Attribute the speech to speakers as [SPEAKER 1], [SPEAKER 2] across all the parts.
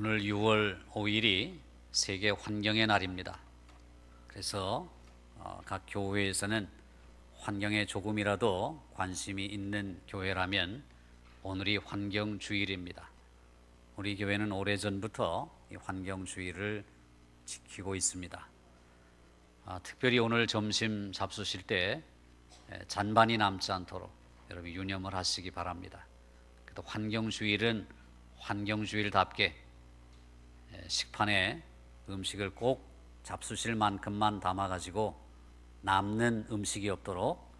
[SPEAKER 1] 오늘 6월 5일이 세계 환경의 날입니다. 그래서 각 교회에서는 환경에 조금이라도 관심이 있는 교회라면 오늘이 환경주일입니다. 우리 교회는 오래전부터 이 환경주의를 지키고 있습니다. 특별히 오늘 점심 잡수실 때 잔반이 남지 않도록 여러분 유념을 하시기 바랍니다. 그래도 환경주일은 환경주일답게 식판에 음식을 꼭 잡수실 만큼만 담아가지고 남는 음식이 없도록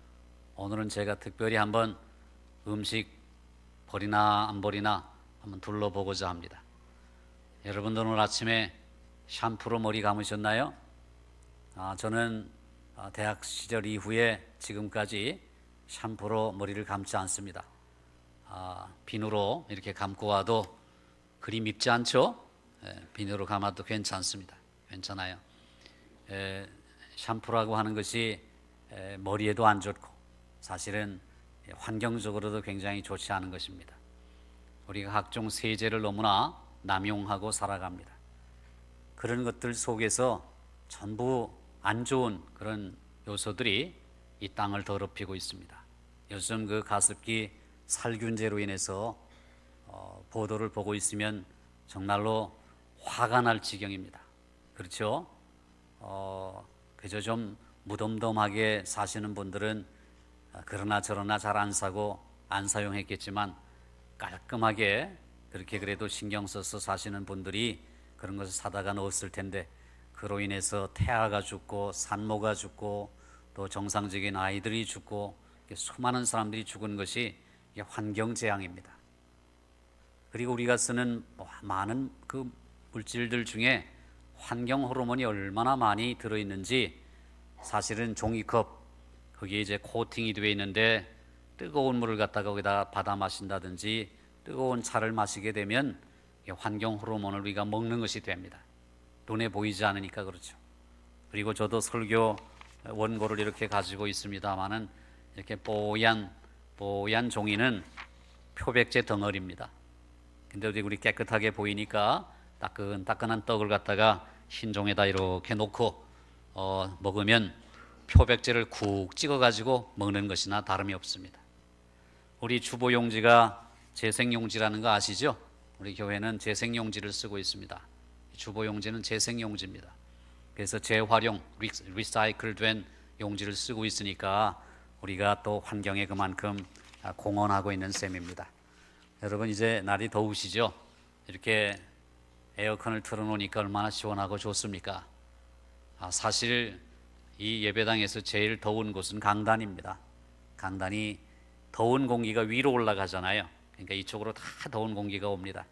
[SPEAKER 1] 오늘은 제가 특별히 한번 음식 버리나 안 버리나 한번 둘러보고자 합니다. 여러분들 오늘 아침에 샴푸로 머리 감으셨나요? 저는 대학 시절 이후에 지금까지 샴푸로 머리를 감지 않습니다. 비누로 이렇게 감고 와도 그리 밉지 않죠? 비누로 감아도 괜찮습니다. 괜찮아요. 샴푸라고 하는 것이 머리에도 안 좋고 사실은 환경적으로도 굉장히 좋지 않은 것입니다. 우리가 각종 세제를 너무나 남용하고 살아갑니다. 그런 것들 속에서 전부 안 좋은 그런 요소들이 이 땅을 더럽히고 있습니다. 요즘 그 가습기 살균제로 인해서 보도를 보고 있으면 정말로 화가 날 지경입니다. 그렇죠? 그저 좀 무덤덤하게 사시는 분들은 그러나 저러나 잘 안 사고 안 사용했겠지만 깔끔하게 그렇게 그래도 신경 써서 사시는 분들이 그런 것을 사다가 넣었을 텐데 그로 인해서 태아가 죽고 산모가 죽고 또 정상적인 아이들이 죽고 수많은 사람들이 죽은 것이 환경재앙입니다. 그리고 우리가 쓰는 많은 그 물질들 중에 환경 호르몬이 얼마나 많이 들어있는지 사실은 종이컵 거기에 이제 코팅이 되어 있는데 뜨거운 물을 갖다가 거기다 받아 마신다든지 뜨거운 차를 마시게 되면 환경 호르몬을 우리가 먹는 것이 됩니다. 눈에 보이지 않으니까 그렇죠. 그리고 저도 설교 원고를 이렇게 가지고 있습니다만은 이렇게 뽀얀 종이는 표백제 덩어리입니다. 근데 우리 깨끗하게 보이니까 따끈따끈한 떡을 갖다가 흰 종에다 이렇게 놓고 먹으면 표백제를 쿡 찍어가지고 먹는 것이나 다름이 없습니다. 우리 주보용지가 재생용지라는 거 아시죠? 우리 교회는 재생용지를 쓰고 있습니다. 주보용지는 재생용지입니다. 그래서 재활용, 리사이클 된 용지를 쓰고 있으니까 우리가 또 환경에 그만큼 공헌하고 있는 셈입니다. 여러분 이제 날이 더우시죠? 이렇게 에어컨을 틀어놓으니까 얼마나 시원하고 좋습니까? 사실 이 예배당에서 제일 더운 곳은 강단입니다. 강단이 더운 공기가 위로 올라가잖아요. 그러니까 이쪽으로 다 더운 공기가 옵니다.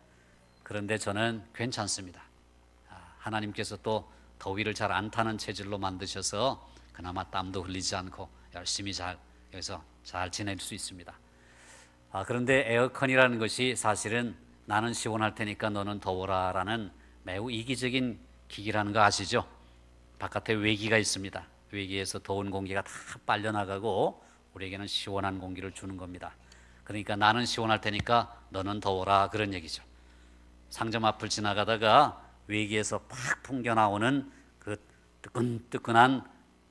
[SPEAKER 1] 그런데 저는 괜찮습니다. 하나님께서 또 더위를 잘 안 타는 체질로 만드셔서 그나마 땀도 흘리지 않고 열심히 여기서 잘 지낼 수 있습니다. 그런데 에어컨이라는 것이 사실은 나는 시원할 테니까 너는 더워라 라는 매우 이기적인 기기라는 거 아시죠? 바깥에 외기가 있습니다. 외기에서 더운 공기가 다 빨려나가고 우리에게는 시원한 공기를 주는 겁니다. 그러니까 나는 시원할 테니까 너는 더워라 그런 얘기죠. 상점 앞을 지나가다가 외기에서 팍 풍겨나오는 그 뜨끈뜨끈한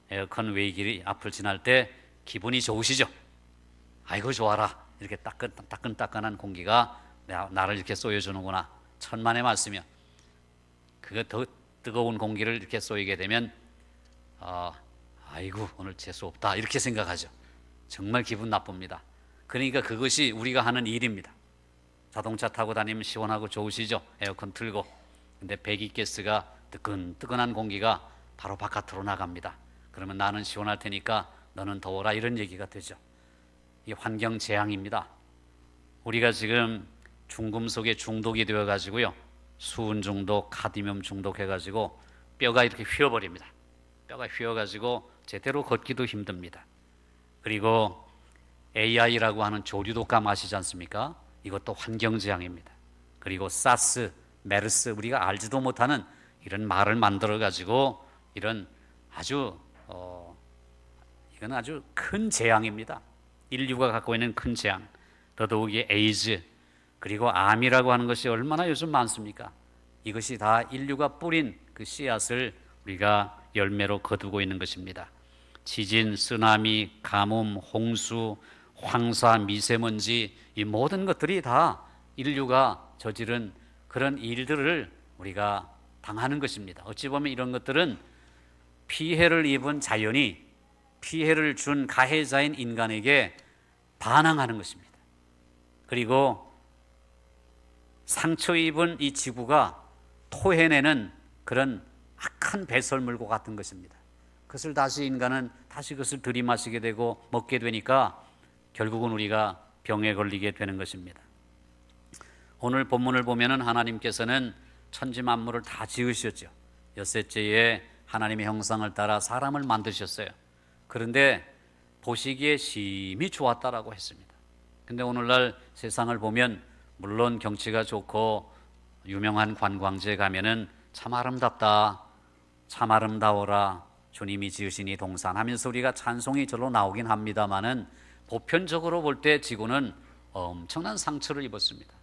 [SPEAKER 1] 에어컨 외기 앞을 지날 때 기분이 좋으시죠? 아이고 좋아라. 이렇게 따끈따끈한 공기가 나를 이렇게 쏘여주는구나. 천만의 말씀이요. 그거 더 뜨거운 공기를 이렇게 쏘이게 되면 아이고 오늘 재수 없다 이렇게 생각하죠. 정말 기분 나쁩니다. 그러니까 그것이 우리가 하는 일입니다. 자동차 타고 다니면 시원하고 좋으시죠? 에어컨 틀고. 근데 배기가스가 뜨끈뜨끈한 공기가 바로 바깥으로 나갑니다. 그러면 나는 시원할 테니까 너는 더워라 이런 얘기가 되죠. 이 환경 재앙입니다. 우리가 지금 중금속에 중독이 되어 가지고요. 수은 중독, 카드뮴 중독 해가지고 뼈가 이렇게 휘어버립니다. 뼈가 휘어가지고 제대로 걷기도 힘듭니다. 그리고 AI라고 하는 조류독감 아시지 않습니까? 이것도 환경 재앙입니다. 그리고 사스, 메르스 우리가 알지도 못하는 이런 말을 만들어 가지고 이런 이건 아주 큰 재앙입니다. 인류가 갖고 있는 큰 재앙. 더더욱이 에이즈 그리고 암이라고 하는 것이 얼마나 요즘 많습니까? 이것이 다 인류가 뿌린 그 씨앗을 우리가 열매로 거두고 있는 것입니다. 지진, 쓰나미, 가뭄, 홍수, 황사, 미세먼지, 이 모든 것들이 다 인류가 저지른 그런 일들을 우리가 당하는 것입니다. 어찌 보면 이런 것들은 피해를 입은 자연이 피해를 준 가해자인 인간에게 반항하는 것입니다. 그리고 상처 입은 이 지구가 토해내는 그런 악한 배설물과 같은 것입니다. 그것을 다시 인간은 다시 그것을 들이마시게 되고 먹게 되니까 결국은 우리가 병에 걸리게 되는 것입니다. 오늘 본문을 보면은 하나님께서는 천지 만물을 다 지으셨죠. 엿새째에 하나님의 형상을 따라 사람을 만드셨어요. 그런데 보시기에 심히 좋았다라고 했습니다. 근데 오늘날 세상을 보면 물론 경치가 좋고 유명한 관광지에 가면은 참 아름답다, 참 아름다워라, 주님이 지으신 이 동산 하면서 우리가 찬송이 절로 나오긴 합니다만은 보편적으로 볼 때 지구는 엄청난 상처를 입었습니다.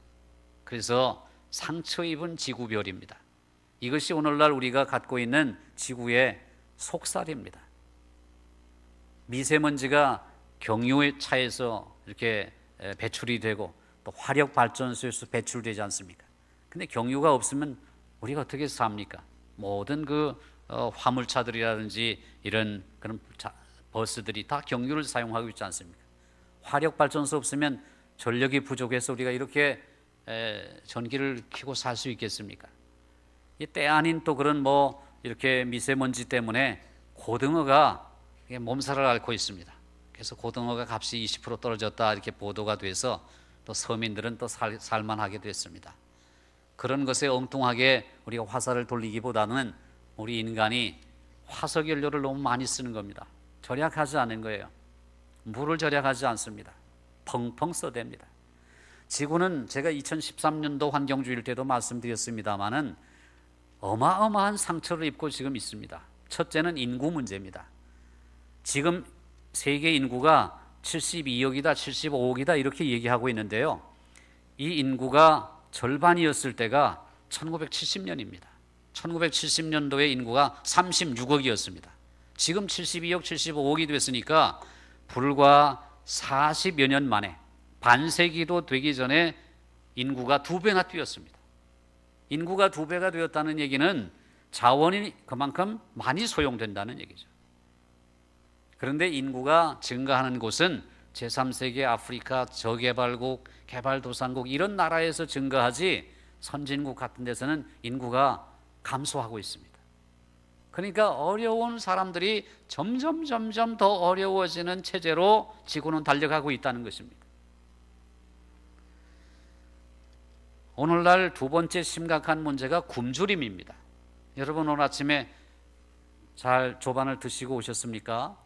[SPEAKER 1] 그래서 상처 입은 지구별입니다. 이것이 오늘날 우리가 갖고 있는 지구의 속살입니다. 미세먼지가 경유의 차에서 이렇게 배출이 되고 또 화력 발전소에서 배출되지 않습니까? 근데 경유가 없으면 우리가 어떻게 삽니까? 모든 그 화물차들이라든지 이런 그런 버스들이 다 경유를 사용하고 있지 않습니까? 화력 발전소 없으면 전력이 부족해서 우리가 이렇게 전기를 켜고 살 수 있겠습니까? 이 때 아닌 또 그런 뭐 이렇게 미세먼지 때문에 고등어가 몸살을 앓고 있습니다. 그래서 고등어가 값이 20% 떨어졌다 이렇게 보도가 돼서 또 서민들은 또 살만하게 됐습니다. 그런 것에 엉뚱하게 우리가 화살을 돌리기보다는 우리 인간이 화석 연료를 너무 많이 쓰는 겁니다. 절약하지 않은 거예요. 물을 절약하지 않습니다. 펑펑 써댑니다. 지구는 제가 2013년도 환경주의일 때도 말씀드렸습니다마는 어마어마한 상처를 입고 지금 있습니다. 첫째는 인구 문제입니다. 지금 세계 인구가 72억이다, 75억이다 이렇게 얘기하고 있는데요. 이 인구가 절반이었을 때가 1970년입니다. 1970년도에 인구가 36억이었습니다. 지금 72억, 75억이 됐으니까 불과 40여 년 만에 반세기도 되기 전에 인구가 2배나 뛰었습니다. 인구가 2배가 되었다는 얘기는 자원이 그만큼 많이 소용된다는 얘기죠. 그런데 인구가 증가하는 곳은 제3세계 아프리카 저개발국, 개발도상국 이런 나라에서 증가하지 선진국 같은 데서는 인구가 감소하고 있습니다. 그러니까 어려운 사람들이 점점 더 어려워지는 체제로 지구는 달려가고 있다는 것입니다. 오늘날 두 번째 심각한 문제가 굶주림입니다. 여러분 오늘 아침에 잘 조반을 드시고 오셨습니까?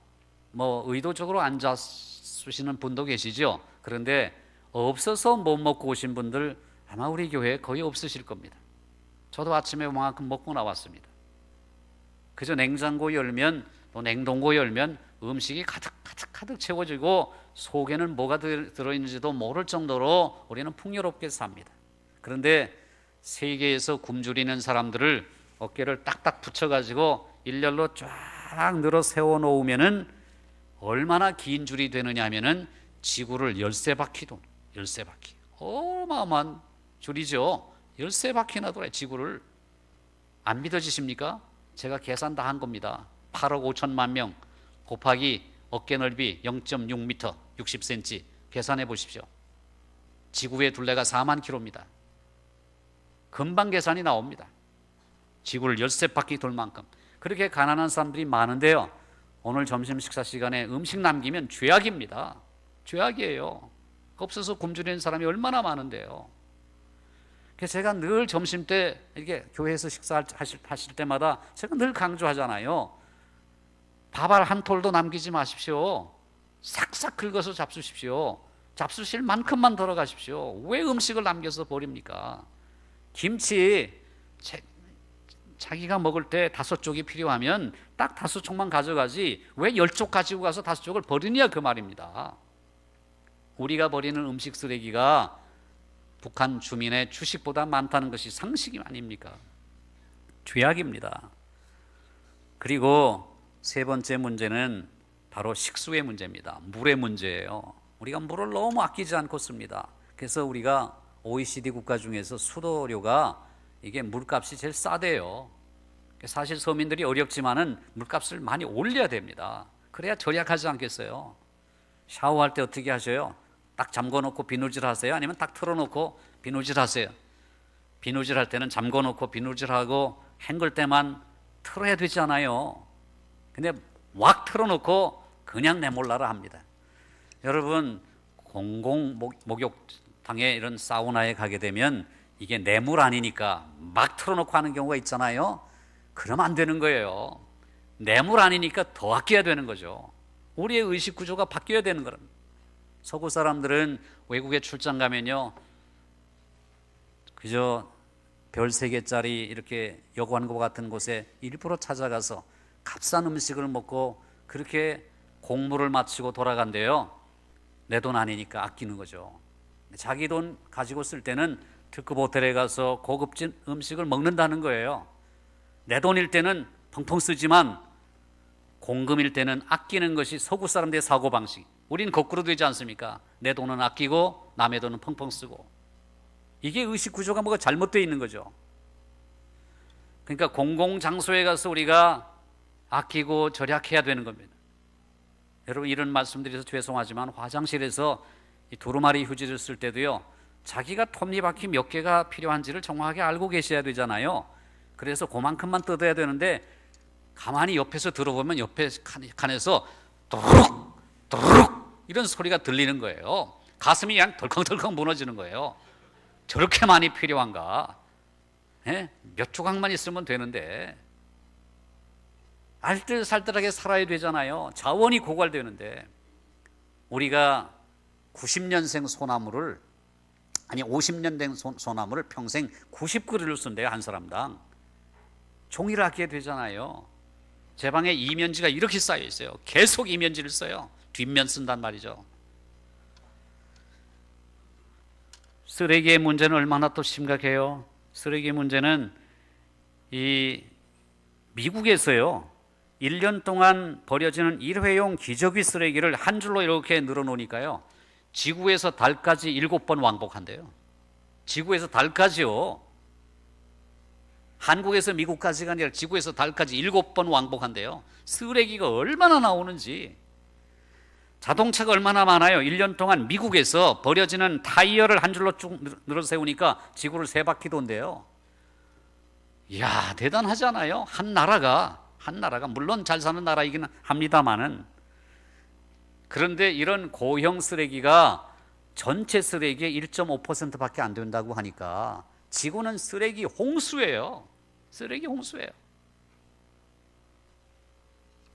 [SPEAKER 1] 뭐 의도적으로 안 잡수시는 분도 계시죠. 그런데 없어서 못 먹고 오신 분들 아마 우리 교회에 거의 없으실 겁니다. 저도 아침에 요만큼 먹고 나왔습니다. 그저 냉장고 열면 또 냉동고 열면 음식이 가득 채워지고 속에는 뭐가 들어있는지도 모를 정도로 우리는 풍요롭게 삽니다. 그런데 세계에서 굶주리는 사람들을 어깨를 딱딱 붙여가지고 일렬로 쫙 늘어 세워놓으면은 얼마나 긴 줄이 되느냐 하면은 지구를 13바퀴 도는 13바퀴. 어마어마한 줄이죠. 13바퀴나 돌아요, 지구를. 안 믿어지십니까? 제가 계산 다 한 겁니다. 8억 5천만 명 곱하기 어깨 넓이 0.6m 60cm 계산해 보십시오. 지구의 둘레가 4만 킬로입니다. 금방 계산이 나옵니다. 지구를 13바퀴 돌 만큼. 그렇게 가난한 사람들이 많은데요, 오늘 점심 식사 시간에 음식 남기면 죄악입니다. 죄악이에요. 없어서 굶주리는 사람이 얼마나 많은데요. 그래서 제가 늘 점심 때 이렇게 교회에서 식사하실 때마다 제가 늘 강조하잖아요. 밥알 한 톨도 남기지 마십시오. 싹싹 긁어서 잡수십시오. 잡수실 만큼만 들어가십시오. 왜 음식을 남겨서 버립니까? 김치 자기가 먹을 때 5쪽이 필요하면 딱 5쪽만 가져가지 왜 10쪽 가지고 가서 5쪽을 버리냐 그 말입니다. 우리가 버리는 음식 쓰레기가 북한 주민의 주식보다 많다는 것이 상식이 아닙니까? 죄악입니다. 그리고 세 번째 문제는 바로 식수의 문제입니다. 물의 문제예요. 우리가 물을 너무 아끼지 않고 씁니다. 그래서 우리가 OECD 국가 중에서 수도료가 이게 물값이 제일 싸대요. 사실 서민들이 어렵지만은 물값을 많이 올려야 됩니다. 그래야 절약하지 않겠어요? 샤워할 때 어떻게 하셔요? 딱 잠궈놓고 비누질 하세요? 아니면 딱 틀어놓고 비누질 하세요? 비누질 할 때는 잠궈놓고 비누질하고 헹굴 때만 틀어야 되지 않아요? 근데 왁 틀어놓고 그냥 내몰라라 합니다. 여러분, 공공 목욕탕에 이런 사우나에 가게 되면 이게 내 물 아니니까 막 틀어놓고 하는 경우가 있잖아요. 그러면 안 되는 거예요. 내 물 아니니까 더 아껴야 되는 거죠. 우리의 의식 구조가 바뀌어야 되는 거랍니다. 서구 사람들은 외국에 출장 가면요, 그저 별 3개짜리 이렇게 여관과 같은 곳에 일부러 찾아가서 값싼 음식을 먹고 그렇게 공무를 마치고 돌아간대요. 내 돈 아니니까 아끼는 거죠. 자기 돈 가지고 쓸 때는 특급 호텔에 가서 고급진 음식을 먹는다는 거예요. 내 돈일 때는 펑펑 쓰지만 공금일 때는 아끼는 것이 서구 사람들의 사고방식. 우린 거꾸로 되지 않습니까? 내 돈은 아끼고 남의 돈은 펑펑 쓰고. 이게 의식 구조가 뭐가 잘못되어 있는 거죠. 그러니까 공공장소에 가서 우리가 아끼고 절약해야 되는 겁니다. 여러분, 이런 말씀드려서 죄송하지만 화장실에서 이 두루마리 휴지를 쓸 때도요, 자기가 톱니바퀴 몇 개가 필요한지를 정확하게 알고 계셔야 되잖아요. 그래서 그만큼만 뜯어야 되는데 가만히 옆에서 들어보면 옆에 칸에서 또르륵 또르륵 이런 소리가 들리는 거예요. 가슴이 그냥 덜컹덜컹 무너지는 거예요. 저렇게 많이 필요한가? 예? 몇 조각만 있으면 되는데 알뜰살뜰하게 살아야 되잖아요. 자원이 고갈되는데 우리가 90년생 소나무를, 아니 50년 된 소나무를 평생 90그루를 쓴대요. 한 사람당. 종이를 아껴야 되잖아요. 제 방에 이면지가 이렇게 쌓여 있어요. 계속 이면지를 써요. 뒷면 쓴단 말이죠. 쓰레기의 문제는 얼마나 또 심각해요. 쓰레기 문제는 이 미국에서요, 1년 동안 버려지는 일회용 기저귀 쓰레기를 한 줄로 이렇게 늘어놓으니까요, 지구에서 달까지 7번 왕복한대요. 지구에서 달까지요. 한국에서 미국까지가 아니라 지구에서 달까지 7번 왕복한대요. 쓰레기가 얼마나 나오는지. 자동차가 얼마나 많아요. 1년 동안 미국에서 버려지는 타이어를 한 줄로 쭉 늘어 세우니까 지구를 3바퀴 돈대요. 이야, 대단하잖아요. 한 나라가 물론 잘 사는 나라이긴 합니다만은, 그런데 이런 고형 쓰레기가 전체 쓰레기의 1.5%밖에 안 된다고 하니까 지구는 쓰레기 홍수예요. 쓰레기 홍수예요.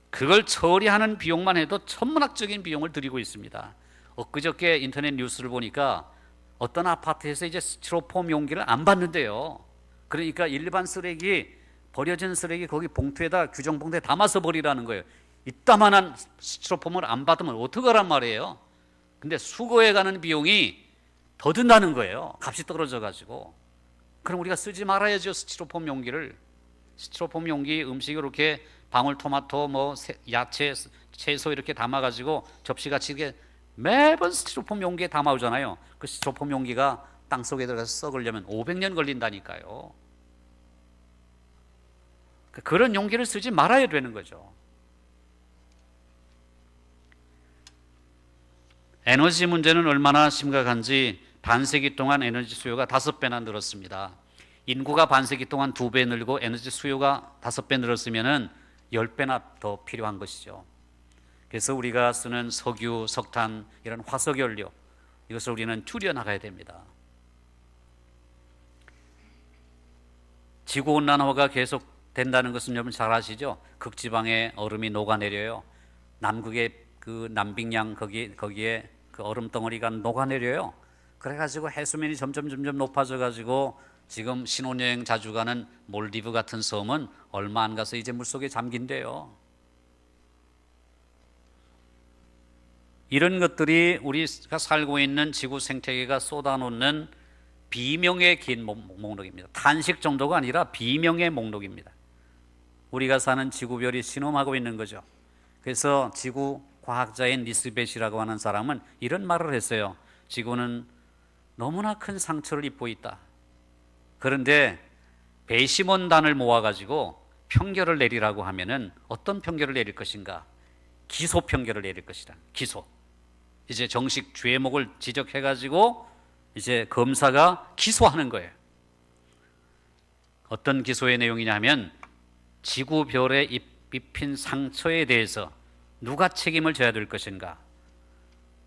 [SPEAKER 1] 그걸 처리하는 비용만 해도 천문학적인 비용을 들이고 있습니다. 엊그저께 인터넷 뉴스를 보니까 어떤 아파트에서 이제 스티로폼 용기를 안 받는데요. 그러니까 일반 쓰레기, 버려진 쓰레기 거기 봉투에다, 규정 봉투에 담아서 버리라는 거예요. 이따만한 스티로폼을 안 받으면 어떡하란 말이에요. 근데 수거해 가는 비용이 더 든다는 거예요. 값이 떨어져 가지고. 그럼 우리가 쓰지 말아야죠, 스티로폼 용기를. 스티로폼 용기 음식 이렇게 방울토마토, 뭐 야채, 채소 이렇게 담아가지고 접시같이 이게 매번 스티로폼 용기에 담아오잖아요. 그 스티로폼 용기가 땅속에 들어가서 썩으려면 500년 걸린다니까요. 그런 용기를 쓰지 말아야 되는 거죠. 에너지 문제는 얼마나 심각한지 반세기 동안 에너지 수요가 5배나 늘었습니다. 인구가 반세기 동안 2배 늘고 에너지 수요가 5배 늘었으면은 10배나 더 필요한 것이죠. 그래서 우리가 쓰는 석유, 석탄, 이런 화석연료, 이것을 우리는 줄여나가야 됩니다. 지구온난화가 계속 된다는 것은 여러분 잘 아시죠? 극지방에 얼음이 녹아내려요. 남극의 그 남빙양 거기에 그 얼음 덩어리가 녹아내려요. 그래가지고 해수면이 점점 높아져가지고 지금 신혼여행 자주 가는 몰디브 같은 섬은 얼마 안 가서 이제 물속에 잠긴대요. 이런 것들이 우리가 살고 있는 지구 생태계가 쏟아놓는 비명의 긴 목록입니다. 탄식 정도가 아니라 비명의 목록입니다. 우리가 사는 지구별이 신음하고 있는 거죠. 그래서 지구 과학자인 니스벳이라고 하는 사람은 이런 말을 했어요. 지구는 너무나 큰 상처를 입고 있다. 그런데 배심원단을 모아가지고 평결을 내리라고 하면은 어떤 평결을 내릴 것인가? 기소 평결을 내릴 것이다. 기소. 이제 정식 죄목을 지적해가지고 이제 검사가 기소하는 거예요. 어떤 기소의 내용이냐 하면 지구별에 입힌 상처에 대해서 누가 책임을 져야 될 것인가?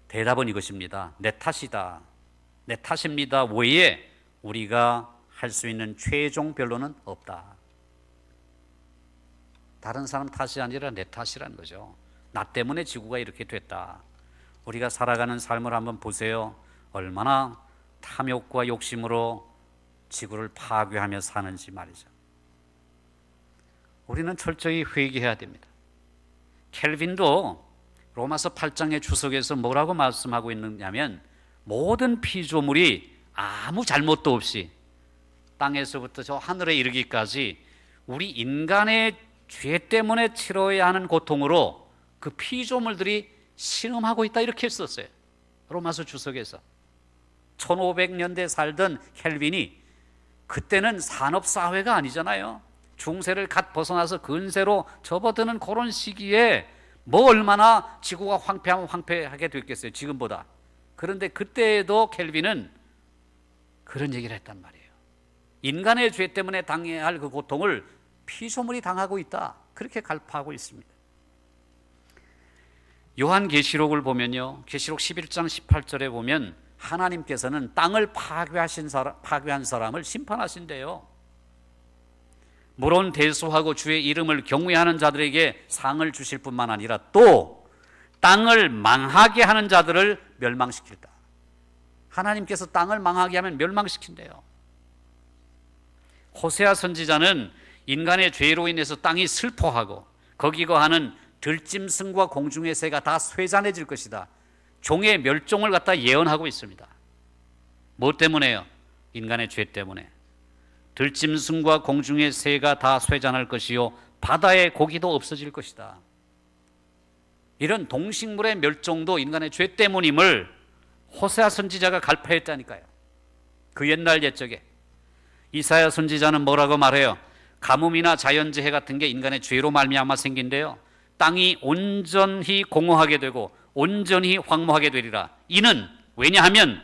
[SPEAKER 1] 대답은 이것입니다. 내 탓이다. 내 탓입니다. 외에 우리가 할 수 있는 최종 변론은 없다. 다른 사람 탓이 아니라 내 탓이라는 거죠. 나 때문에 지구가 이렇게 됐다. 우리가 살아가는 삶을 한번 보세요. 얼마나 탐욕과 욕심으로 지구를 파괴하며 사는지 말이죠. 우리는 철저히 회개해야 됩니다. 켈빈도 로마서 8장의 주석에서 뭐라고 말씀하고 있느냐면 모든 피조물이 아무 잘못도 없이 땅에서부터 저 하늘에 이르기까지 우리 인간의 죄 때문에 치러야 하는 고통으로 그 피조물들이 신음하고 있다 이렇게 했었어요. 로마서 주석에서 1500년대 살던 켈빈이 그때는 산업사회가 아니잖아요. 중세를 갓 벗어나서 근세로 접어드는 그런 시기에 뭐 얼마나 지구가 황폐하면 황폐하게 됐겠어요, 지금보다. 그런데 그때에도 켈빈은 그런 얘기를 했단 말이에요. 인간의 죄 때문에 당해야 할 그 고통을 피조물이 당하고 있다, 그렇게 갈파하고 있습니다. 요한계시록을 보면요, 계시록 11장 18절에 보면 하나님께서는 땅을 파괴한 사람을 심판하신대요. 물론 대소하고 주의 이름을 경외하는 자들에게 상을 주실 뿐만 아니라 또 땅을 망하게 하는 자들을 멸망시킬다. 하나님께서 땅을 망하게 하면 멸망시킨대요. 호세아 선지자는 인간의 죄로 인해서 땅이 슬퍼하고 거기 거하는 들짐승과 공중의 새가 다 쇠잔해질 것이다. 종의 멸종을 갖다 예언하고 있습니다. 뭐 때문에요? 인간의 죄 때문에. 들짐승과 공중의 새가 다 쇠잔할 것이요 바다의 고기도 없어질 것이다. 이런 동식물의 멸종도 인간의 죄 때문임을 호세아 선지자가 갈파했다니까요. 그 옛날 옛적에. 이사야 선지자는 뭐라고 말해요? 가뭄이나 자연재해 같은 게 인간의 죄로 말미암아 생긴데요, 땅이 온전히 공허하게 되고 온전히 황무하게 되리라. 이는 왜냐하면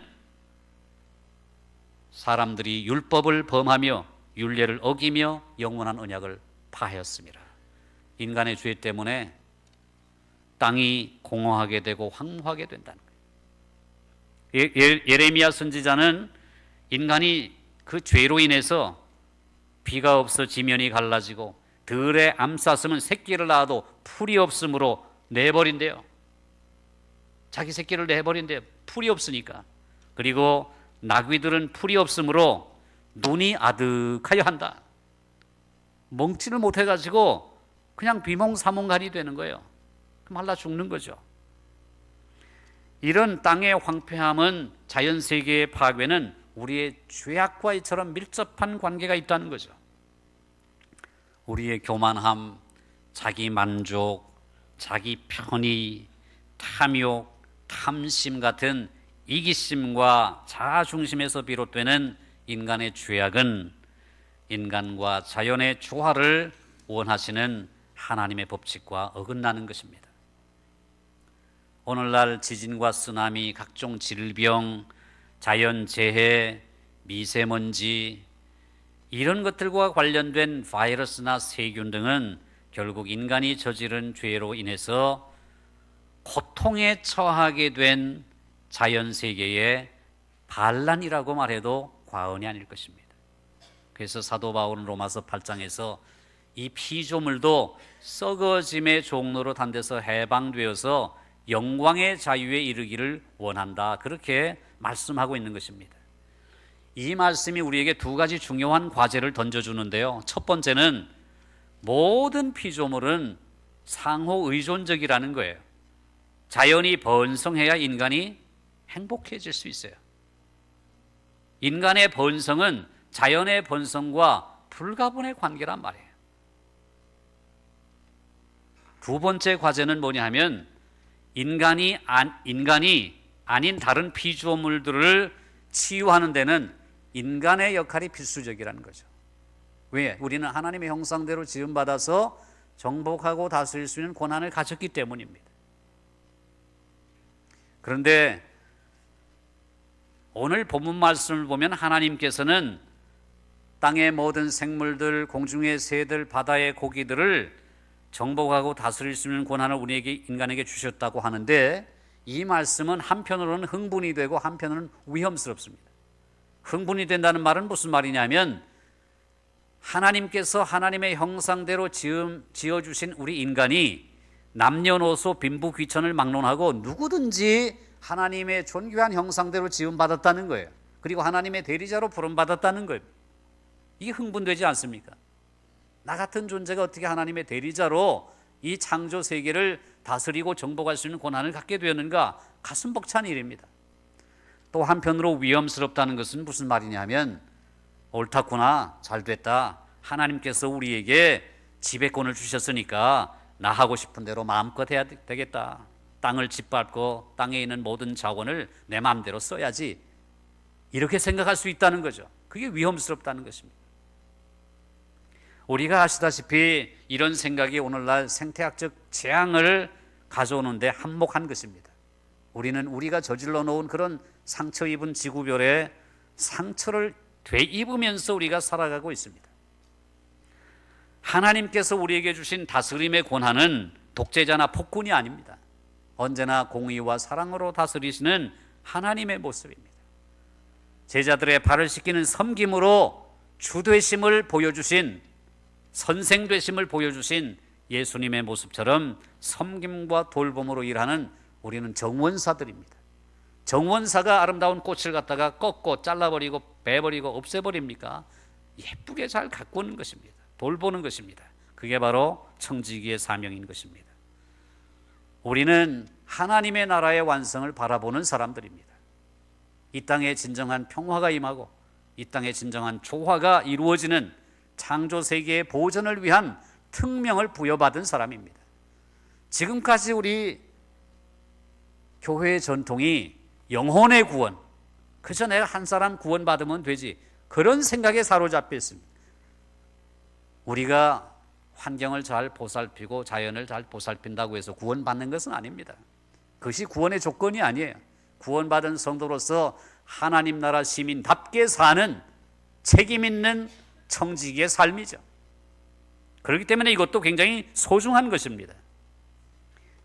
[SPEAKER 1] 사람들이 율법을 범하며 율례를 어기며 영원한 언약을 파하였습니다. 인간의 죄 때문에 땅이 공허하게 되고 황무하게 된다는 거예요. 예레미야 선지자는 인간이 그 죄로 인해서 비가 없어 지면이 갈라지고 들에 암쌌으면 새끼를 낳아도 풀이 없으므로 내버린대요. 자기 새끼를 내버린대요. 풀이 없으니까. 그리고 나귀들은 풀이 없으므로 눈이 아득하여 한다. 먹지를 못해가지고 그냥 비몽사몽간이 되는 거예요. 말라 죽는 거죠. 이런 땅의 황폐함은, 자연세계의 파괴는 우리의 죄악과 이처럼 밀접한 관계가 있다는 거죠. 우리의 교만함, 자기 만족, 자기 편의, 탐욕, 탐심 같은 이기심과 자아중심에서 비롯되는 인간의 죄악은 인간과 자연의 조화를 원하시는 하나님의 법칙과 어긋나는 것입니다. 오늘날 지진과 쓰나미, 각종 질병, 자연재해, 미세먼지 이런 것들과 관련된 바이러스나 세균 등은 결국 인간이 저지른 죄로 인해서 고통에 처하게 된 자연세계의 반란이라고 말해도 과언이 아닐 것입니다. 그래서 사도 바울은 로마서 8장에서 이 피조물도 썩어짐의 종로로 단 데서 해방되어서 영광의 자유에 이르기를 원한다, 그렇게 말씀하고 있는 것입니다. 이 말씀이 우리에게 두 가지 중요한 과제를 던져주는데요, 첫 번째는 모든 피조물은 상호 의존적이라는 거예요. 자연이 번성해야 인간이 행복해질 수 있어요. 인간의 본성은 자연의 본성과 불가분의 관계란 말이에요. 두 번째 과제는 뭐냐 하면 인간이 아닌 다른 피조물들을 치유하는 데는 인간의 역할이 필수적이라는 거죠. 왜? 우리는 하나님의 형상대로 지음받아서 정복하고 다스릴 수 있는 권한을 가졌기 때문입니다. 그런데 오늘 본문 말씀을 보면 하나님께서는 땅의 모든 생물들, 공중의 새들, 바다의 고기들을 정복하고 다스릴 수 있는 권한을 우리에게, 인간에게 주셨다고 하는데, 이 말씀은 한편으로는 흥분이 되고 한편으로는 위험스럽습니다. 흥분이 된다는 말은 무슨 말이냐면, 하나님께서 하나님의 형상대로 지어주신 우리 인간이 남녀노소 빈부귀천을 막론하고 누구든지 하나님의 존귀한 형상대로 지음받았다는 거예요. 그리고 하나님의 대리자로 부름받았다는 거예요. 이게 흥분되지 않습니까? 나 같은 존재가 어떻게 하나님의 대리자로 이 창조 세계를 다스리고 정복할 수 있는 권한을 갖게 되었는가? 가슴 벅찬 일입니다. 또 한편으로 위험스럽다는 것은 무슨 말이냐면, 옳다구나, 잘됐다, 하나님께서 우리에게 지배권을 주셨으니까 나 하고 싶은 대로 마음껏 해야 되겠다, 땅을 짓밟고 땅에 있는 모든 자원을 내 마음대로 써야지, 이렇게 생각할 수 있다는 거죠. 그게 위험스럽다는 것입니다. 우리가 아시다시피 이런 생각이 오늘날 생태학적 재앙을 가져오는데 한몫한 것입니다. 우리는 우리가 저질러 놓은 그런 상처 입은 지구별에 상처를 되입으면서 우리가 살아가고 있습니다. 하나님께서 우리에게 주신 다스림의 권한은 독재자나 폭군이 아닙니다. 언제나 공의와 사랑으로 다스리시는 하나님의 모습입니다. 제자들의 발을 씻기는 섬김으로 주되심을 보여주신, 선생되심을 보여주신 예수님의 모습처럼 섬김과 돌봄으로 일하는 우리는 정원사들입니다. 정원사가 아름다운 꽃을 갖다가 꺾고 잘라버리고 베버리고 없애버립니까? 예쁘게 잘 가꾸는 것입니다. 돌보는 것입니다. 그게 바로 청지기의 사명인 것입니다. 우리는 하나님의 나라의 완성을 바라보는 사람들입니다. 이 땅에 진정한 평화가 임하고 이 땅에 진정한 조화가 이루어지는 창조 세계의 보존을 위한 특명을 부여받은 사람입니다. 지금까지 우리 교회의 전통이 영혼의 구원, 그저 내가 한 사람 구원받으면 되지, 그런 생각에 사로잡혀 있습니다. 우리가 환경을 잘 보살피고 자연을 잘 보살핀다고 해서 구원받는 것은 아닙니다. 그것이 구원의 조건이 아니에요. 구원받은 성도로서 하나님 나라 시민답게 사는 책임 있는 청지기의 삶이죠. 그렇기 때문에 이것도 굉장히 소중한 것입니다.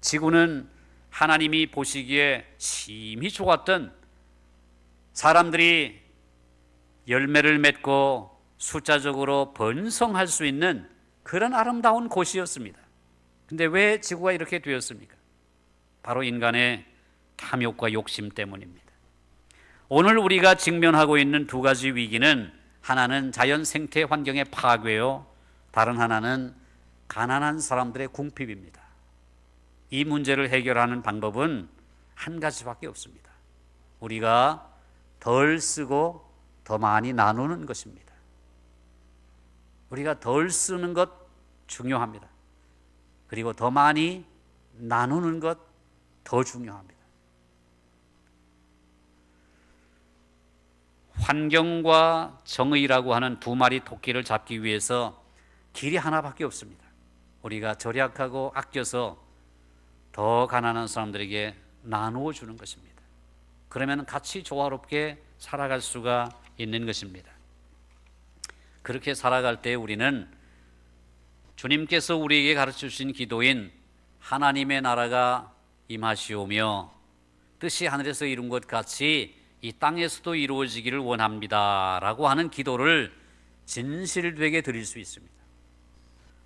[SPEAKER 1] 지구는 하나님이 보시기에 심히 좋았던, 사람들이 열매를 맺고 숫자적으로 번성할 수 있는 그런 아름다운 곳이었습니다. 그런데 왜 지구가 이렇게 되었습니까? 바로 인간의 탐욕과 욕심 때문입니다. 오늘 우리가 직면하고 있는 두 가지 위기는, 하나는 자연 생태 환경의 파괴요, 다른 하나는 가난한 사람들의 궁핍입니다. 이 문제를 해결하는 방법은 한 가지밖에 없습니다. 우리가 덜 쓰고 더 많이 나누는 것입니다. 우리가 덜 쓰는 것 중요합니다. 그리고 더 많이 나누는 것 더 중요합니다. 환경과 정의라고 하는 두 마리 토끼를 잡기 위해서 길이 하나밖에 없습니다. 우리가 절약하고 아껴서 더 가난한 사람들에게 나누어 주는 것입니다. 그러면 같이 조화롭게 살아갈 수가 있는 것입니다. 그렇게 살아갈 때 우리는 주님께서 우리에게 가르쳐 주신 기도인 하나님의 나라가 임하시오며 뜻이 하늘에서 이룬 것 같이 이 땅에서도 이루어지기를 원합니다 라고 하는 기도를 진실되게 드릴 수 있습니다.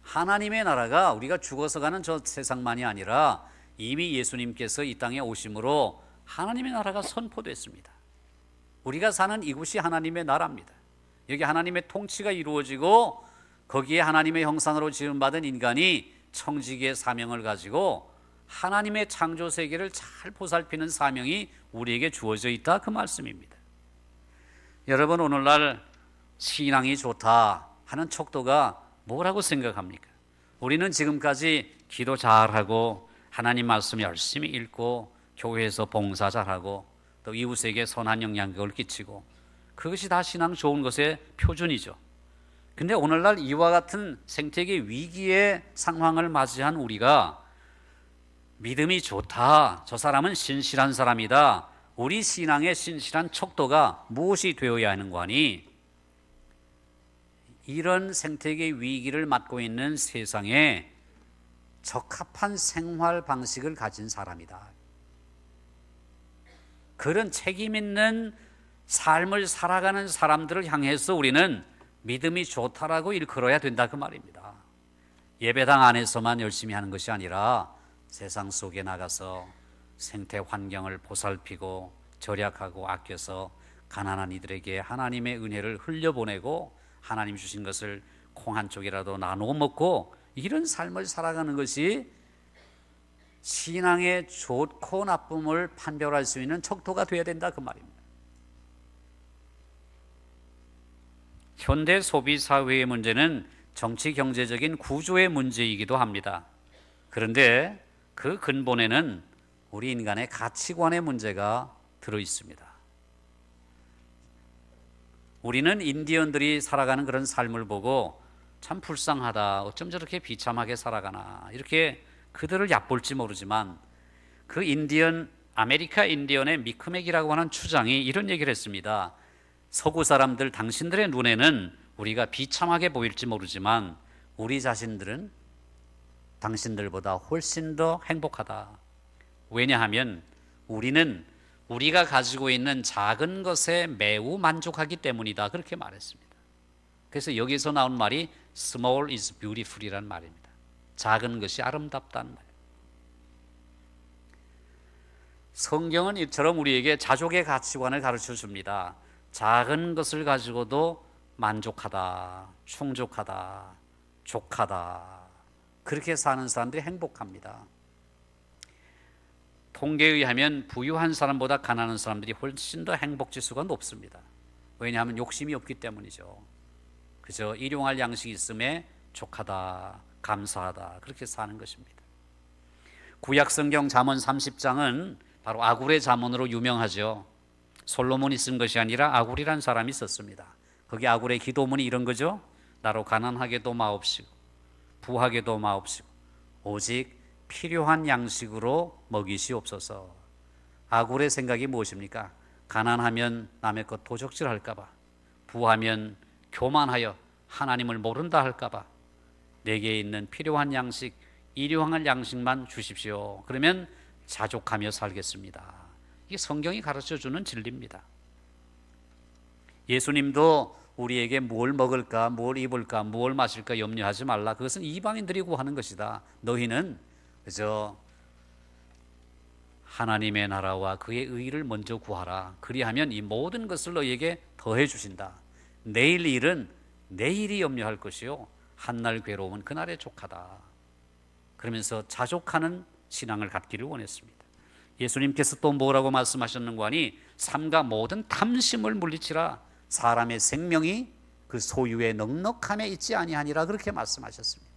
[SPEAKER 1] 하나님의 나라가 우리가 죽어서 가는 저 세상만이 아니라 이미 예수님께서 이 땅에 오심으로 하나님의 나라가 선포됐습니다. 우리가 사는 이곳이 하나님의 나라입니다. 여기 하나님의 통치가 이루어지고 거기에 하나님의 형상으로 지음받은 인간이 청지기의 사명을 가지고 하나님의 창조 세계를 잘 보살피는 사명이 우리에게 주어져 있다, 그 말씀입니다. 여러분, 오늘날 신앙이 좋다 하는 척도가 뭐라고 생각합니까? 우리는 지금까지 기도 잘하고 하나님 말씀 열심히 읽고 교회에서 봉사 잘하고 또 이웃에게 선한 영향력을 끼치고 그것이 다 신앙 좋은 것의 표준이죠. 근데 오늘날 이와 같은 생태계 위기의 상황을 맞이한 우리가 믿음이 좋다, 저 사람은 신실한 사람이다, 우리 신앙의 신실한 척도가 무엇이 되어야 하는가 하니 이런 생태계 위기를 맞고 있는 세상에 적합한 생활 방식을 가진 사람이다. 그런 책임 있는 삶을 살아가는 사람들을 향해서 우리는 믿음이 좋다라고 일컬어야 된다 그 말입니다. 예배당 안에서만 열심히 하는 것이 아니라 세상 속에 나가서 생태 환경을 보살피고 절약하고 아껴서 가난한 이들에게 하나님의 은혜를 흘려보내고 하나님 주신 것을 콩 한 쪽이라도 나누어 먹고 이런 삶을 살아가는 것이 신앙의 좋고 나쁨을 판별할 수 있는 척도가 되어야 된다 그 말입니다. 현대 소비 사회의 문제는 정치 경제적인 구조의 문제이기도 합니다. 그런데 그 근본에는 우리 인간의 가치관의 문제가 들어 있습니다. 우리는 인디언들이 살아가는 그런 삶을 보고 참 불쌍하다, 어쩜 저렇게 비참하게 살아가나 이렇게 그들을 얕볼지 모르지만 그 인디언, 아메리카 인디언의 미크맥이라고 하는 추장이 이런 얘기를 했습니다. 서구 사람들 당신들의 눈에는 우리가 비참하게 보일지 모르지만 우리 자신들은 당신들보다 훨씬 더 행복하다. 왜냐하면 우리는 우리가 가지고 있는 작은 것에 매우 만족하기 때문이다. 그렇게 말했습니다. 그래서 여기서 나온 말이 Small is beautiful이라는 말입니다. 작은 것이 아름답다는 말. 성경은 이처럼 우리에게 자족의 가치관을 가르쳐 줍니다. 작은 것을 가지고도 만족하다, 충족하다, 족하다. 그렇게 사는 사람들이 행복합니다. 통계에 의하면 부유한 사람보다 가난한 사람들이 훨씬 더 행복 지수가 높습니다. 왜냐하면 욕심이 없기 때문이죠. 그저 일용할 양식이 있음에 족하다, 감사하다 그렇게 사는 것입니다. 구약 성경 잠언 30장은 바로 아굴의 잠언으로 유명하죠. 솔로몬이 쓴 것이 아니라 아굴이라는 사람이 썼습니다. 거기 아굴의 기도문이 이런 거죠. 나로 가난하게도 마옵시고 부하게도 마옵시고 오직 필요한 양식으로 먹이시옵소서. 아굴의 생각이 무엇입니까? 가난하면 남의 것 도적질할까 봐, 부하면 교만하여 하나님을 모른다 할까 봐 내게 있는 필요한 양식, 일용할 양식만 주십시오. 그러면 자족하며 살겠습니다. 이게 성경이 가르쳐주는 진리입니다. 예수님도 우리에게 뭘 먹을까, 뭘 입을까, 뭘 마실까 염려하지 말라. 그것은 이방인들이 구하는 것이다. 너희는 그저 하나님의 나라와 그의 의를 먼저 구하라. 그리하면 이 모든 것을 너희에게 더해 주신다. 내일 일은 내일이 염려할 것이요 한날 괴로움은 그날에 족하다. 그러면서 자족하는 신앙을 갖기를 원했습니다. 예수님께서 또 뭐라고 말씀하셨는가 하니 삼가 모든 탐심을 물리치라. 사람의 생명이 그 소유의 넉넉함에 있지 아니하니라. 그렇게 말씀하셨습니다.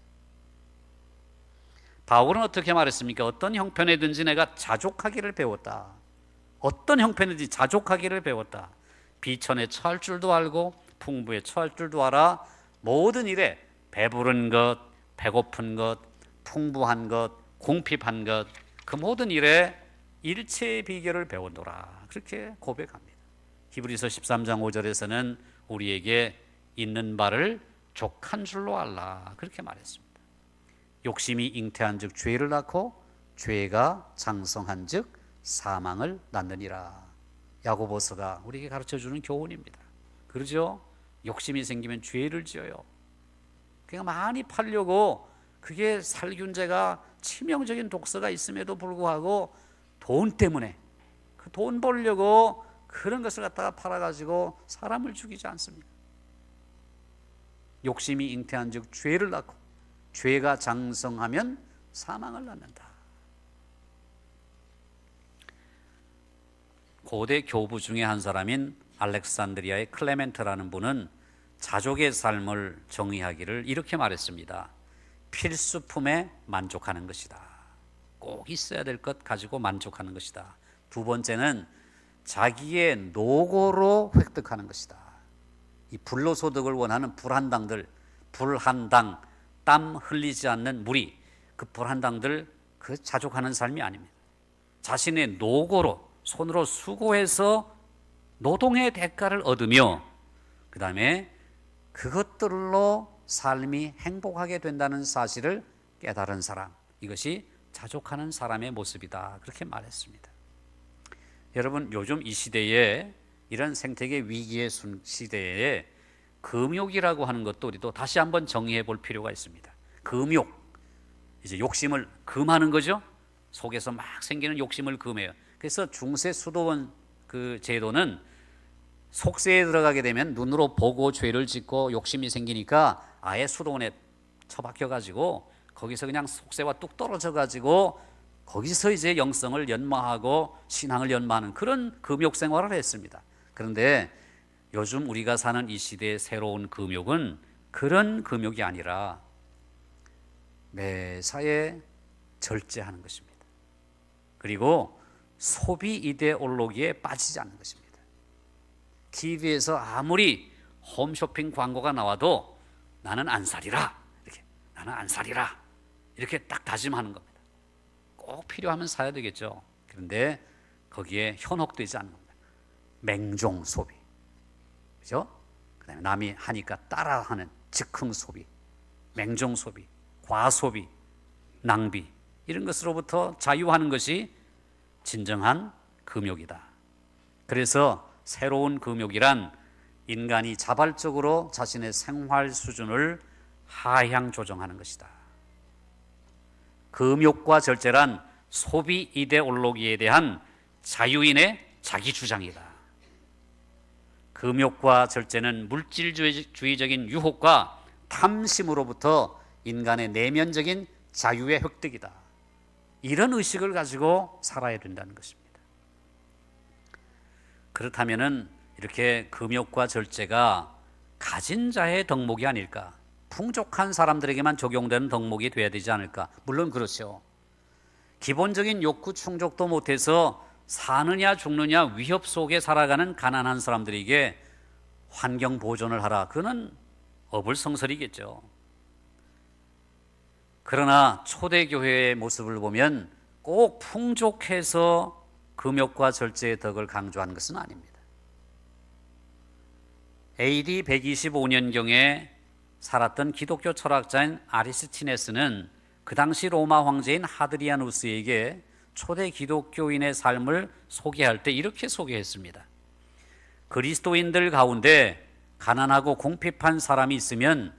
[SPEAKER 1] 바울은 어떻게 말했습니까? 어떤 형편에든지 내가 자족하기를 배웠다. 어떤 형편에든지 자족하기를 배웠다. 비천에 처할 줄도 알고 풍부에 처할 줄도 알아. 모든 일에 배부른 것, 배고픈 것, 풍부한 것, 궁핍한 것, 그 모든 일에 일체의 비결을 배웠노라. 그렇게 고백합니다. 히브리서 13장 5절에서는 우리에게 있는 바를 족한 줄로 알라. 그렇게 말했습니다. 욕심이 잉태한 즉 죄를 낳고 죄가 장성한 즉 사망을 낳느니라. 야고보서가 우리에게 가르쳐주는 교훈입니다. 그러죠? 욕심이 생기면 죄를 지어요. 그러니까 많이 팔려고 그게 살균제가 치명적인 독소가 있음에도 불구하고 돈 때문에 그 돈 벌려고 그런 것을 갖다가 팔아가지고 사람을 죽이지 않습니다. 욕심이 잉태한 즉 죄를 낳고 죄가 장성하면 사망을 낳는다. 고대 교부 중에 한 사람인 알렉산드리아의 클레멘트라는 분은 자족의 삶을 정의하기를 이렇게 말했습니다. 필수품에 만족하는 것이다. 꼭 있어야 될 것 가지고 만족하는 것이다. 두 번째는 자기의 노고로 획득하는 것이다. 이 불로소득을 원하는 불한당들, 불한당, 땀 흘리지 않는 무리, 그 불한당들 그 자족하는 삶이 아닙니다. 자신의 노고로 손으로 수고해서 노동의 대가를 얻으며 그 다음에 그것들로 삶이 행복하게 된다는 사실을 깨달은 사람, 이것이 자족하는 사람의 모습이다, 그렇게 말했습니다. 여러분, 요즘 이 시대에 이런 생태계 위기의 시대에 금욕이라고 하는 것도 우리도 다시 한번 정의해 볼 필요가 있습니다. 금욕, 이제 욕심을 금하는 거죠. 속에서 막 생기는 욕심을 금해요. 그래서 중세 수도원 그 제도는 속세에 들어가게 되면 눈으로 보고 죄를 짓고 욕심이 생기니까 아예 수도원에 처박혀 가지고 거기서 그냥 속세와 뚝 떨어져 가지고 거기서 이제 영성을 연마하고 신앙을 연마하는 그런 금욕 생활을 했습니다. 그런데 요즘 우리가 사는 이 시대의 새로운 금욕은 그런 금욕이 아니라 매사에 절제하는 것입니다. 그리고 소비 이데올로기에 빠지지 않는 것입니다. TV에서 아무리 홈쇼핑 광고가 나와도 나는 안 사리라, 이렇게 나는 안 사리라 이렇게 딱 다짐하는 겁니다. 꼭 필요하면 사야 되겠죠. 그런데 거기에 현혹되지 않는 겁니다. 맹종 소비, 그죠? 그다음에 남이 하니까 따라하는 즉흥 소비, 맹종 소비, 과소비, 낭비, 이런 것으로부터 자유하는 것이 진정한 금욕이다. 그래서 새로운 금욕이란 인간이 자발적으로 자신의 생활 수준을 하향 조정하는 것이다. 금욕과 절제란 소비 이데올로기에 대한 자유인의 자기 주장이다. 금욕과 절제는 물질주의적인 유혹과 탐심으로부터 인간의 내면적인 자유의 획득이다. 이런 의식을 가지고 살아야 된다는 것입니다. 그렇다면은 이렇게 금욕과 절제가 가진 자의 덕목이 아닐까? 풍족한 사람들에게만 적용되는 덕목이 돼야 되지 않을까? 물론 그렇죠. 기본적인 욕구 충족도 못해서 사느냐 죽느냐 위협 속에 살아가는 가난한 사람들에게 환경 보존을 하라, 그거는 어불성설이겠죠. 그러나 초대교회의 모습을 보면 꼭 풍족해서 금욕과 절제의 덕을 강조하는 것은 아닙니다. AD 125년경에 살았던 기독교 철학자인 아리스티네스는 그 당시 로마 황제인 하드리아누스에게 초대 기독교인의 삶을 소개할 때 이렇게 소개했습니다. 그리스도인들 가운데 가난하고 궁핍한 사람이 있으면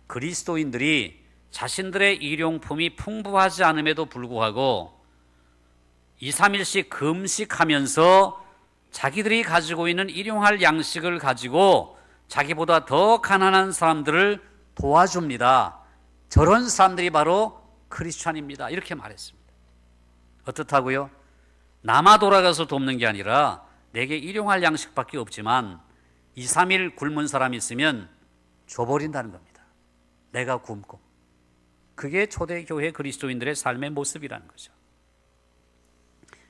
[SPEAKER 1] 그리스도인들이 자신들의 일용품이 풍부하지 않음에도 불구하고 2, 3일씩 금식하면서 자기들이 가지고 있는 일용할 양식을 가지고 자기보다 더 가난한 사람들을 도와줍니다. 저런 사람들이 바로 크리스찬입니다. 이렇게 말했습니다. 어떻다고요? 남아 돌아가서 돕는 게 아니라 내게 일용할 양식밖에 없지만 2, 3일 굶은 사람이 있으면 줘버린다는 겁니다. 내가 굶고. 그게 초대교회 그리스도인들의 삶의 모습이라는 거죠.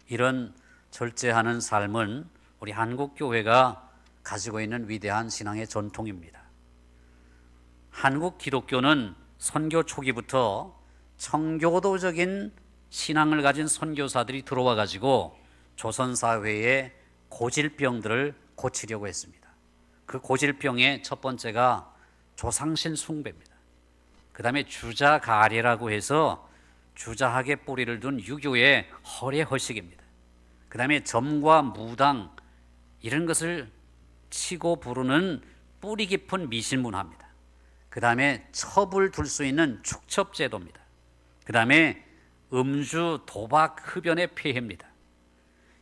[SPEAKER 1] 이런 절제하는 삶은 우리 한국교회가 가지고 있는 위대한 신앙의 전통입니다. 한국 기독교는 선교 초기부터 청교도적인 신앙을 가진 선교사들이 들어와 가지고 조선사회의 고질병들을 고치려고 했습니다. 그 고질병의 첫 번째가 조상신 숭배입니다. 그 다음에 주자가례라고 해서 주자학의 뿌리를 둔 유교의 허례허식입니다. 그 다음에 점과 무당 이런 것을 치고 부르는 뿌리 깊은 미신문화입니다. 그 다음에 첩을 둘 수 있는 축첩제도입니다. 그 다음에 음주, 도박, 흡연의 폐해입니다.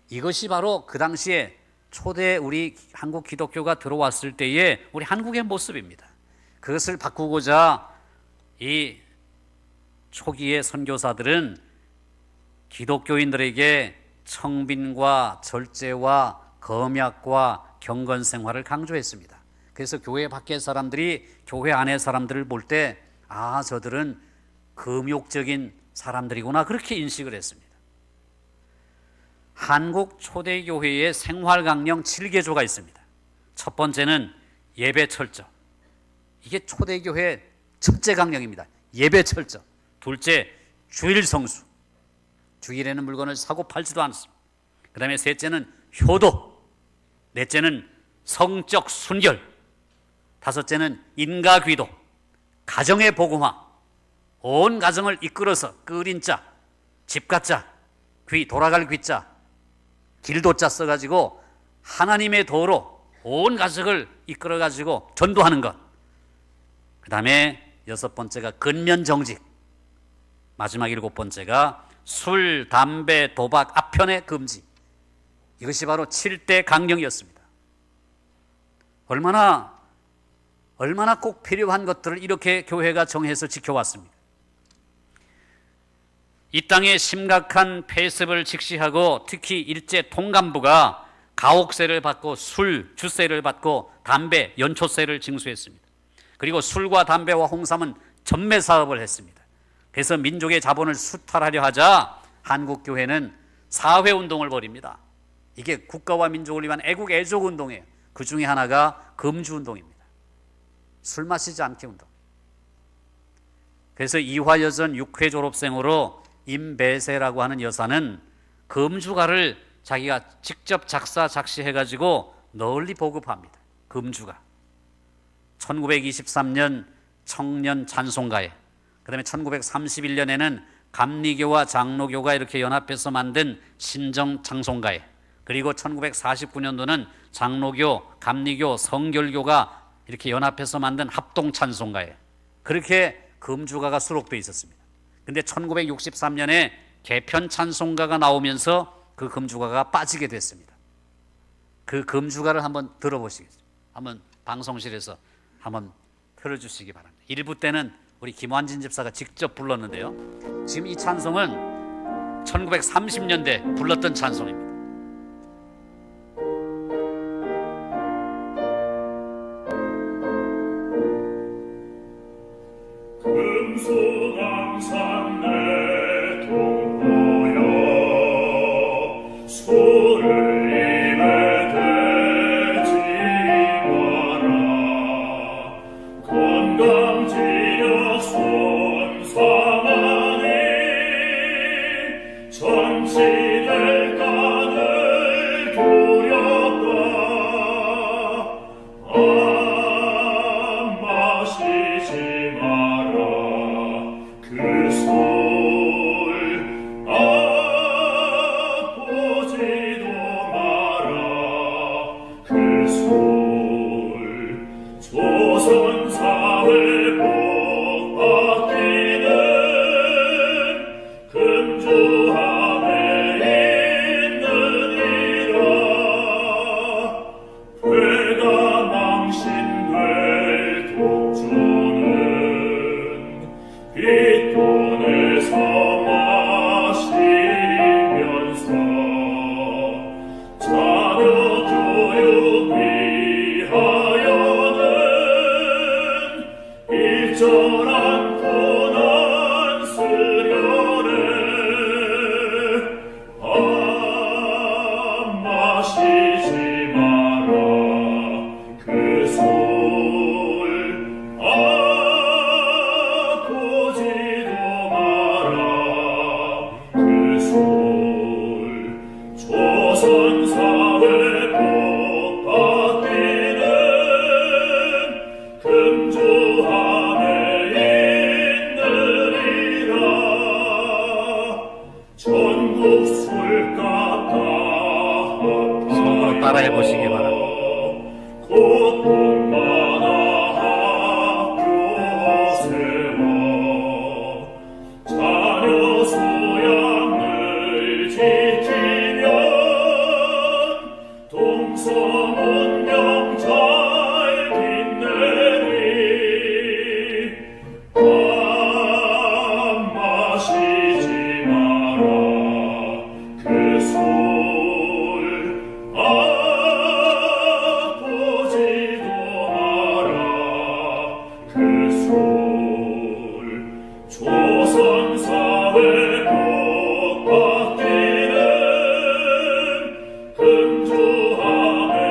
[SPEAKER 1] 이것이 바로 그 당시에 초대 우리 한국 기독교가 들어왔을 때의 우리 한국의 모습입니다. 그것을 바꾸고자 이 초기의 선교사들은 기독교인들에게 청빈과 절제와 검약과 경건 생활을 강조했습니다. 그래서 교회 밖의 사람들이 교회 안의 사람들을 볼 때 저들은 금욕적인 사람들이구나, 그렇게 인식을 했습니다. 한국 초대교회의 생활강령 7개조가 있습니다. 첫 번째는 예배 철저. 이게 초대교회 첫째 강령입니다. 예배 철저. 둘째, 주일 성수. 주일에는 물건을 사고 팔지도 않습니다. 그 다음에 셋째는 효도. 넷째는 성적 순결. 다섯째는 인가귀도. 가정의 복음화. 온 가정을 이끌어서 끓인 자, 집가자, 돌아갈 귀자, 길도자 써가지고 하나님의 도로 온 가족을 이끌어가지고 전도하는 것. 그 다음에 여섯 번째가 근면정직. 마지막 일곱 번째가 술, 담배, 도박, 아편의 금지. 이것이 바로 7대 강령이었습니다. 얼마나 꼭 필요한 것들을 이렇게 교회가 정해서 지켜왔습니다. 이 땅에 심각한 폐습을 직시하고 특히 일제 통감부가 가옥세를 받고 술, 주세를 받고 담배, 연초세를 징수했습니다. 그리고 술과 담배와 홍삼은 전매 사업을 했습니다. 그래서 민족의 자본을 수탈하려 하자 한국교회는 사회운동을 벌입니다. 이게 국가와 민족을 위한 애국 애족 운동이에요. 그 중에 하나가 금주운동입니다. 술 마시지 않게 운동. 그래서 이화여전 6회 졸업생으로 임배세라고 하는 여사는 금주가를 자기가 직접 작사 작시해가지고 널리 보급합니다. 금주가 1923년 청년 찬송가에, 그 다음에 1931년에는 감리교와 장로교가 이렇게 연합해서 만든 신정 찬송가에, 그리고 1949년도는 장로교, 감리교, 성결교가 이렇게 연합해서 만든 합동 찬송가에 그렇게 금주가가 수록되어 있었습니다. 근데 1963년에 개편 찬송가가 나오면서 그 금주가가 빠지게 됐습니다. 그 금주가를 한번 들어보시겠습니다. 한번 방송실에서 한번 틀어주시기 바랍니다. 1부 때는 우리 김완진 집사가 직접 불렀는데요. 지금 이 찬송은 1930년대 불렀던 찬송입니다.
[SPEAKER 2] 금수강산 내 동포여 술을 입에 대지 마라. 건강지역 손상하니 전치될 간을 두렵다. 마시지 마라. 그 술 보지도 마라. 그 술 조선사회 복받기는 금주함에 있느니라. 회가 망신될 독주는 빚돈에서 마시면서 자녀 교육 위하여는 일절한 고난 쓰려네. 마시지 마라. 그 술 보지도 마라. 그 술 조선사회 복받기는 금주함에 있느니라. 조선사회 복받기는 근조함에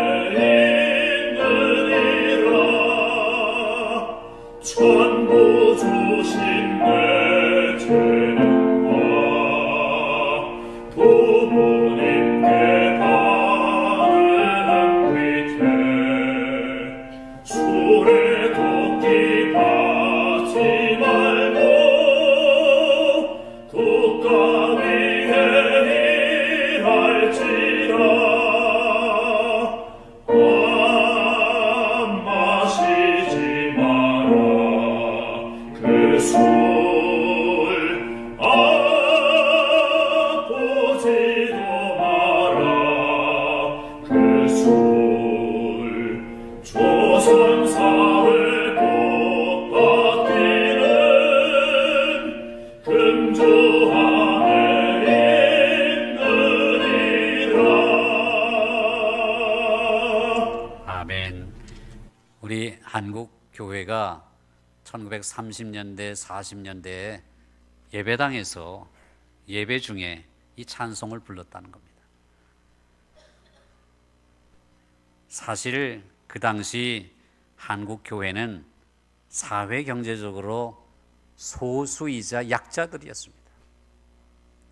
[SPEAKER 2] 있느니라. 천부 주신 내 재능과 부모님께 받는 귀태 술에 도끼 받지 말고 독가위에 일할지라. 마시지 마라 그 술. 보지도 마라 그 술. 조선사회 복받기는 금주함에 있느니라.
[SPEAKER 1] 아멘. 우리 한국 교회가 1930년대, 40년대에 예배당에서 예배 중에 이 찬송을 불렀다는 겁니다. 사실 그 당시 한국 교회는 사회 경제적으로 소수이자 약자들이었습니다.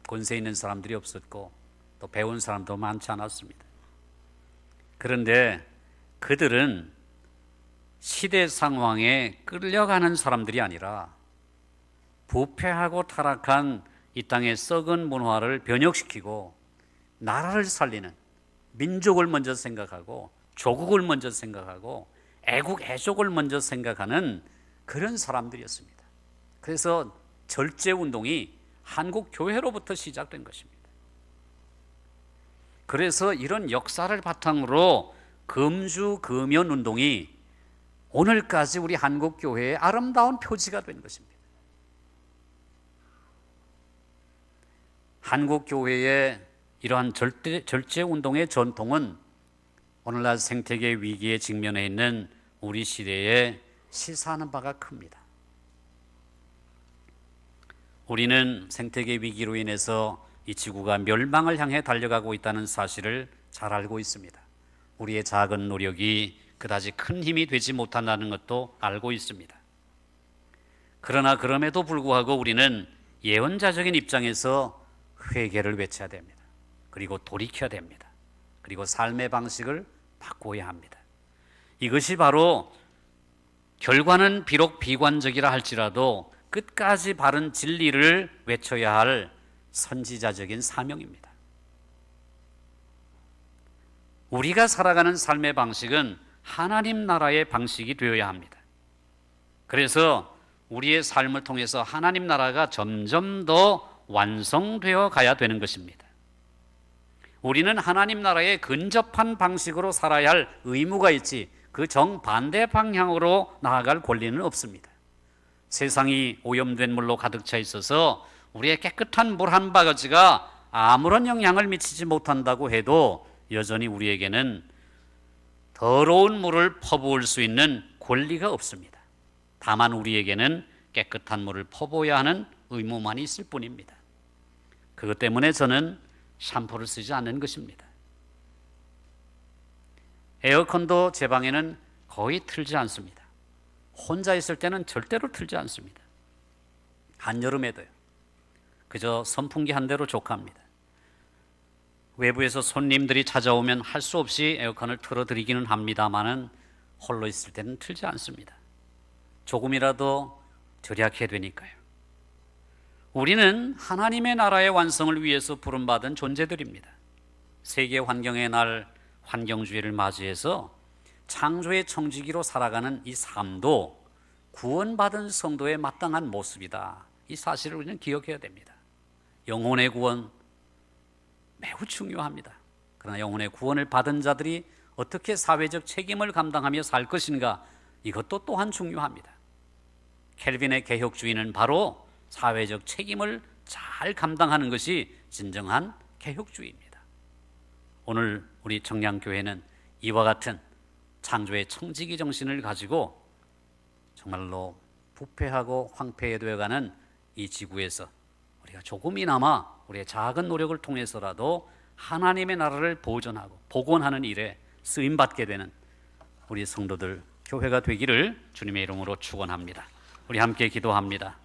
[SPEAKER 1] 권세 있는 사람들이 없었고 또 배운 사람도 많지 않았습니다. 그런데 그들은 시대 상황에 끌려가는 사람들이 아니라 부패하고 타락한 이 땅의 썩은 문화를 변혁시키고 나라를 살리는, 민족을 먼저 생각하고 조국을 먼저 생각하고 애국 애족을 먼저 생각하는 그런 사람들이었습니다. 그래서 절제운동이 한국 교회로부터 시작된 것입니다. 그래서 이런 역사를 바탕으로 금주금연운동이 오늘까지 우리 한국 교회의 아름다운 표지가 된 것입니다. 한국 교회의 이러한 절제운동의 전통은 오늘날 생태계 위기에 직면해 있는 우리 시대에 시사하는 바가 큽니다. 우리는 생태계 위기로 인해서 이 지구가 멸망을 향해 달려가고 있다는 사실을 잘 알고 있습니다. 우리의 작은 노력이 그다지 큰 힘이 되지 못한다는 것도 알고 있습니다. 그러나 그럼에도 불구하고 우리는 예언자적인 입장에서 회개를 외쳐야 됩니다. 그리고 돌이켜야 됩니다. 그리고 삶의 방식을 바꿔야 합니다. 이것이 바로 결과는 비록 비관적이라 할지라도 끝까지 바른 진리를 외쳐야 할 선지자적인 사명입니다. 우리가 살아가는 삶의 방식은 하나님 나라의 방식이 되어야 합니다. 그래서 우리의 삶을 통해서 하나님 나라가 점점 더 완성되어 가야 되는 것입니다. 우리는 하나님 나라에 근접한 방식으로 살아야 할 의무가 있지 그 정반대 방향으로 나아갈 권리는 없습니다. 세상이 오염된 물로 가득 차 있어서 우리의 깨끗한 물 한 바가지가 아무런 영향을 미치지 못한다고 해도 여전히 우리에게는 더러운 물을 퍼부을 수 있는 권리가 없습니다. 다만 우리에게는 깨끗한 물을 퍼부어야 하는 의무만 있을 뿐입니다. 그것 때문에 저는 샴푸를 쓰지 않는 것입니다. 에어컨도 제 방에는 거의 틀지 않습니다. 혼자 있을 때는 절대로 틀지 않습니다. 한여름에도요. 그저 선풍기 한 대로 족합니다. 외부에서 손님들이 찾아오면 할 수 없이 에어컨을 틀어드리기는 합니다만은 홀로 있을 때는 틀지 않습니다. 조금이라도 절약해야 되니까요. 우리는 하나님의 나라의 완성을 위해서 부름받은 존재들입니다. 세계 환경의 날 환경주의를 맞이해서 창조의 청지기로 살아가는 이 삶도 구원받은 성도의 마땅한 모습이다. 이 사실을 우리는 기억해야 됩니다. 영혼의 구원 매우 중요합니다. 그러나 영혼의 구원을 받은 자들이 어떻게 사회적 책임을 감당하며 살 것인가, 이것도 또한 중요합니다. 켈빈의 개혁주의는 바로 사회적 책임을 잘 감당하는 것이 진정한 개혁주의입니다. 오늘 우리 청량교회는 이와 같은 창조의 청지기 정신을 가지고 정말로 부패하고 황폐해되어가는 이 지구에서 우리가 조금이나마 우리의 작은 노력을 통해서라도 하나님의 나라를 보존하고 복원하는 일에 쓰임받게 되는 우리 성도들 교회가 되기를 주님의 이름으로 축원합니다. 우리 함께 기도합니다.